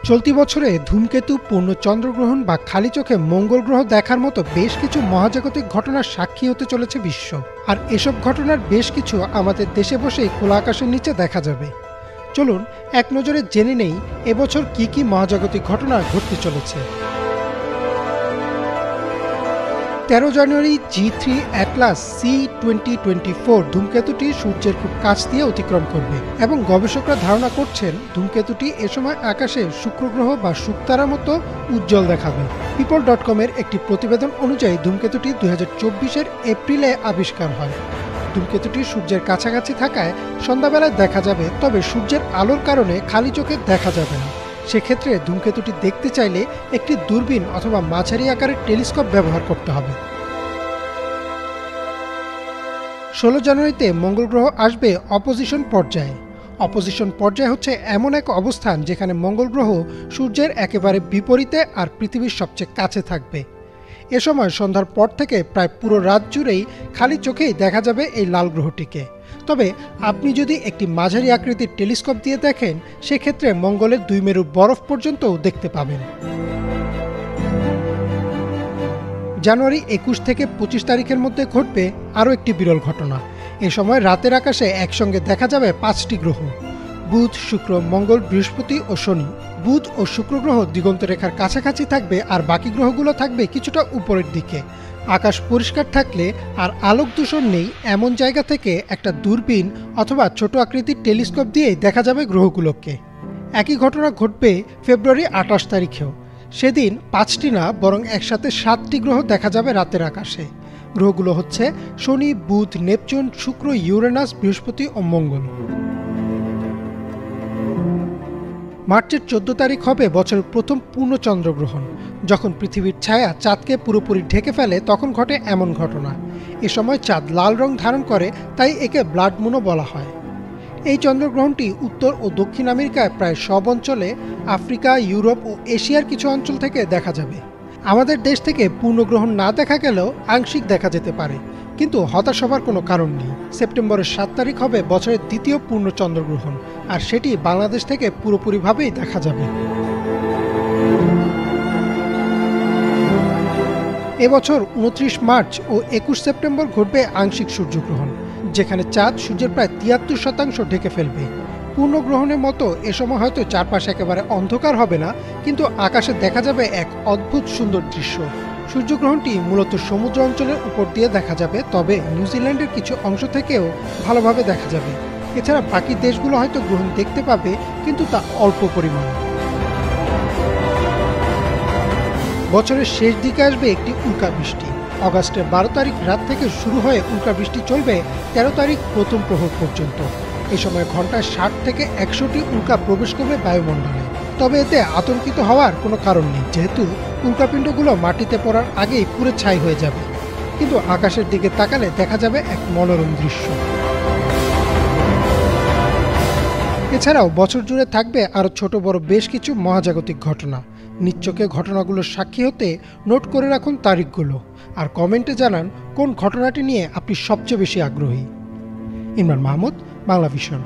চলতি বছরে ধূমকেতু, পূর্ণ চন্দ্রগ্রহণ বা খালি চোখে মঙ্গল গ্রহ দেখার মতো বেশ কিছু মহাজাগতিক ঘটনার সাক্ষী হতে চলেছে বিশ্ব। আর এসব ঘটনার বেশ কিছু আমাদের দেশে বসেই খোলা আকাশের নিচে দেখা যাবে। চলুন এক নজরে জেনে নেই এবছর কি কি মহাজাগতিক ঘটনা ঘটতে চলেছে। 13 জানুয়ারি G3 অ্যাটলাস C2024 ধূমকেতুটি সূর্যের খুব কাছ দিয়ে অতিক্রম করবে এবং গবেষকরা ধারণা করছেন ধূমকেতুটি এ সময় আকাশে শুক্র গ্রহ বা শুকতারার মতো উজ্জ্বল দেখাবে। people.com-এর একটি প্রতিবেদন অনুযায়ী ধূমকেতুটি 2024-এর এপ্রিলে আবিষ্কার হয়। ধূমকেতুটি সূর্যের কাছাকাছি থাকায় সন্ধ্যাবেলায় দেখা যাবে, তবে সূর্যের আলোর কারণে খালি চোখে দেখা যাবে না। সেক্ষেত্রে ধূমকেতুটি দেখতে চাইলে একটি দূরবীন অথবা মাঝারি আকারের টেলিস্কোপ ব্যবহার করতে হবে। 16 জানুয়ারিতে মঙ্গল গ্রহ আসবে অপোজিশন পর্যায়ে। অপোজিশন পর্যায় হচ্ছে এমন এক অবস্থান যেখানে মঙ্গল গ্রহ সূর্যের একেবারে বিপরীতে আর পৃথিবীর সবচেয়ে কাছে থাকবে। এ সময় সন্ধ্যার পর থেকে প্রায় পুরো রাত জুড়েই খালি চোখেই দেখা যাবে এই লাল গ্রহটিকে। তবে আপনি যদি একটি মাঝারি আকৃতির টেলিস্কোপ দিয়ে দেখেন, সেক্ষেত্রে মঙ্গলের 2 মেরুর বরফ পর্যন্তও দেখতে পাবেন। জানুয়ারি 21 থেকে 25 তারিখের মধ্যে ঘটবে আরও একটি বিরল ঘটনা। এ সময় রাতের আকাশে একসঙ্গে দেখা যাবে 5টি গ্রহ: বুধ, শুক্র, মঙ্গল, বৃহস্পতি ও শনি। বুধ ও শুক্র গ্রহ দিগন্ত রেখার কাছাকাছি থাকবে আর বাকি গ্রহগুলো থাকবে কিছুটা উপরের দিকে। আকাশ পরিষ্কার থাকলে আর আলোক দূষণ নেই এমন জায়গা থেকে একটা দূরবীন অথবা ছোট আকৃতির টেলিস্কোপ দিয়েই দেখা যাবে গ্রহগুলোকে। একই ঘটনা ঘটবে ফেব্রুয়ারি 28 তারিখেও। সেদিন 5টি না, বরং একসাথে 7টি গ্রহ দেখা যাবে রাতের আকাশে। গ্রহগুলো হচ্ছে শনি, বুধ, নেপচুন, শুক্র, ইউরেনাস, বৃহস্পতি ও মঙ্গল। মার্চের 14 তারিখ হবে বছরের প্রথম পূর্ণ চন্দ্রগ্রহণ। যখন পৃথিবীর ছায়া চাঁদকে পুরোপুরি ঢেকে ফেলে তখন ঘটে এমন ঘটনা। এ সময় চাঁদ লাল রং ধারণ করে, তাই একে ব্লাড মুনও বলা হয়। এই চন্দ্রগ্রহণটি উত্তর ও দক্ষিণ আমেরিকায় প্রায় সব অঞ্চলে, আফ্রিকা, ইউরোপ ও এশিয়ার কিছু অঞ্চল থেকে দেখা যাবে। আমাদের দেশ থেকে পূর্ণগ্রহণ না দেখা গেলেও আংশিক দেখা যেতে পারে, কিন্তু হতাশ হবার কোনো কারণ নেই। সেপ্টেম্বরের 7 তারিখ হবে বছরের দ্বিতীয় পূর্ণ চন্দ্রগ্রহণ, আর সেটি বাংলাদেশ থেকে পুরোপুরিভাবেই দেখা যাবে। এবছর 29 মার্চ ও 21 সেপ্টেম্বর ঘটবে আংশিক সূর্যগ্রহণ, যেখানে চাঁদ সূর্যের প্রায় 73% ঢেকে ফেলবে। পূর্ণগ্রহণের মতো এ সময় হয়তো চারপাশে একেবারে অন্ধকার হবে না, কিন্তু আকাশে দেখা যাবে এক অদ্ভুত সুন্দর দৃশ্য। সূর্যগ্রহণটি মূলত সমুদ্র অঞ্চলের উপর দিয়ে দেখা যাবে, তবে নিউজিল্যান্ডের কিছু অংশ থেকেও ভালোভাবে দেখা যাবে। এছাড়া বাকি দেশগুলো হয়তো গ্রহণ দেখতে পাবে, কিন্তু তা অল্প পরিমাণে। বছরের শেষ দিকে আসবে একটি উল্কা বৃষ্টি। অগাস্টের 12 তারিখ রাত থেকে শুরু হয়ে উল্কা বৃষ্টি চলবে 13 তারিখ প্রথম প্রহর পর্যন্ত। এ সময় ঘন্টায় 60 থেকে 100টি উল্কা প্রবেশ করবে বায়ুমণ্ডলে। তবে এতে আতঙ্কিত হওয়ার কোনো কারণ নেই, যেহেতু উল্কাপিণ্ডগুলো মাটিতে পড়ার আগেই পুরো ছাই হয়ে যাবে। কিন্তু আকাশের দিকে তাকালে দেখা যাবে এক মনোরম দৃশ্য। এছাড়াও বছর জুড়ে থাকবে আরও ছোট বড় বেশ কিছু মহাজাগতিক ঘটনা। নিশ্চোখে ঘটনাগুলোর সাক্ষী হতে নোট করে রাখুন তারিখগুলো, আর কমেন্টে জানান কোন ঘটনাটি নিয়ে আপনি সবচেয়ে বেশি আগ্রহী। ইমরান মাহমুদ, বাংলা ভিশন।